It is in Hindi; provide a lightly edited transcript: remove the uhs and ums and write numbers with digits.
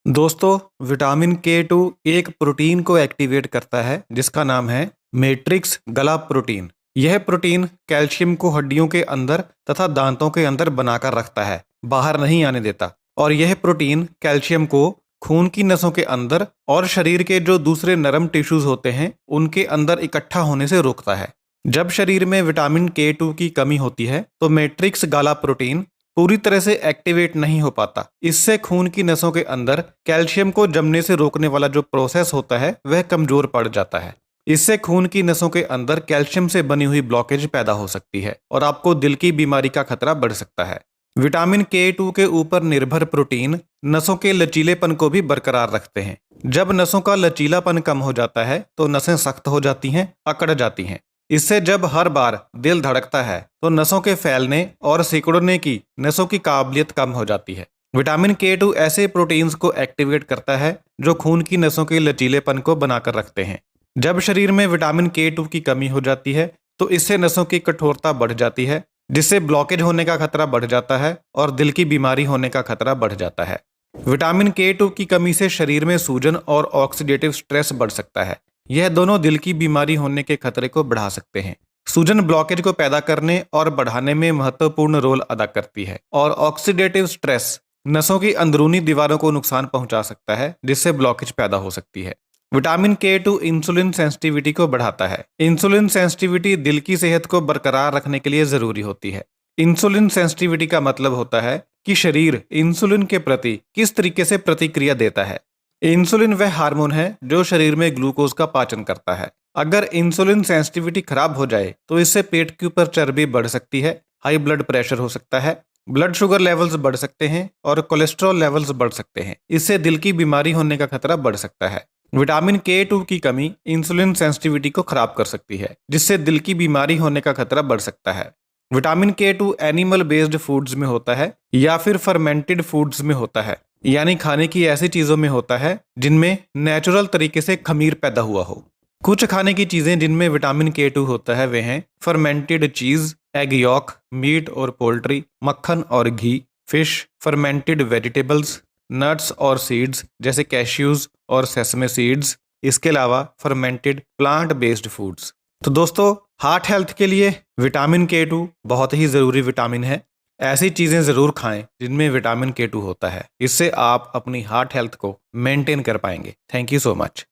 दोस्तों, विटामिन के 2 एक प्रोटीन को एक्टिवेट करता है जिसका नाम है मैट्रिक्स गला प्रोटीन। यह प्रोटीन कैल्शियम को हड्डियों के अंदर तथा दांतों के अंदर बनाकर रखता है, बाहर नहीं आने देता। और यह प्रोटीन कैल्शियम को खून की नसों के अंदर और शरीर के जो दूसरे नरम टिश्यूज होते हैं उनके अंदर इकट्ठा होने से रोकता है। जब शरीर में विटामिन के 2 की कमी होती है तो मैट्रिक्स गाला प्रोटीन पूरी तरह से एक्टिवेट नहीं हो पाता। इससे खून की नसों के अंदर कैल्शियम को जमने से रोकने वाला जो प्रोसेस होता है वह कमजोर पड़ जाता है। इससे खून की नसों के अंदर कैल्शियम से बनी हुई ब्लॉकेज पैदा हो सकती है और आपको दिल की बीमारी का खतरा बढ़ सकता है। विटामिन के 2 के ऊपर निर्भर प्रोटीन नसों के लचीलेपन को भी बरकरार रखते हैं। जब नसों का लचीलापन कम हो जाता है तो नसें सख्त हो जाती हैं, अकड़ जाती हैं। इससे जब हर बार दिल धड़कता है तो नसों के फैलने और सिकुड़ने की नसों की काबिलियत कम हो जाती है। विटामिन के 2 ऐसे प्रोटीन्स को एक्टिवेट करता है जो खून की नसों के लचीलेपन को बनाकर रखते हैं। जब शरीर में विटामिन के 2 की कमी हो जाती है तो इससे नसों की कठोरता बढ़ जाती है, जिससे ब्लॉकेज होने का खतरा बढ़ जाता है और दिल की बीमारी होने का खतरा बढ़ जाता है। विटामिन के 2 की कमी से शरीर में सूजन और ऑक्सीडेटिव स्ट्रेस बढ़ सकता है। यह दोनों दिल की बीमारी होने के खतरे को बढ़ा सकते हैं। सूजन ब्लॉकेज को पैदा करने और बढ़ाने में महत्वपूर्ण रोल अदा करती है और ऑक्सीडेटिव स्ट्रेस नसों की अंदरूनी दीवारों को नुकसान पहुंचा सकता है, जिससे ब्लॉकेज पैदा हो सकती है। विटामिन के 2 इंसुलिन सेंसिटिविटी को बढ़ाता है। इंसुलिन सेंसिटिविटी दिल की सेहत को बरकरार रखने के लिए जरूरी होती है। इंसुलिन सेंसिटिविटी का मतलब होता है कि शरीर इंसुलिन के प्रति किस तरीके से प्रतिक्रिया देता है। इंसुलिन वह हार्मोन है जो शरीर में ग्लूकोज का पाचन करता है। अगर इंसुलिन सेंसिटिविटी खराब हो जाए तो इससे पेट के ऊपर चर्बी बढ़ सकती है, हाई ब्लड प्रेशर हो सकता है, ब्लड शुगर लेवल्स बढ़ सकते हैं और कोलेस्ट्रॉल लेवल्स बढ़ सकते हैं। इससे दिल की बीमारी होने का खतरा बढ़ सकता है। विटामिन के 2 की कमी इंसुलिन सेंसिटिविटी को खराब कर सकती है, जिससे दिल की बीमारी होने का खतरा बढ़ सकता है। विटामिन के 2 एनिमल बेस्ड फूड्स में होता है या फिर फर्मेंटेड फूड्स में होता है, यानी खाने की ऐसी चीजों में होता है जिनमें नेचुरल तरीके से खमीर पैदा हुआ हो। कुछ खाने की चीजें जिनमें विटामिन के 2 होता है वे हैं फर्मेंटेड चीज, एग यॉक, मीट और पोल्ट्री, मक्खन और घी, फिश, फर्मेंटेड वेजिटेबल्स, नट्स और सीड्स जैसे कैश्यूज और सेसमे सीड्स। इसके अलावा फर्मेंटेड प्लांट बेस्ड फूड्स। तो दोस्तों, हार्ट हेल्थ के लिए विटामिन के 2 बहुत ही जरूरी विटामिन है। ऐसी चीजें जरूर खाएं जिनमें विटामिन के 2 होता है। इससे आप अपनी हार्ट हेल्थ को मेंटेन कर पाएंगे। Thank you so much.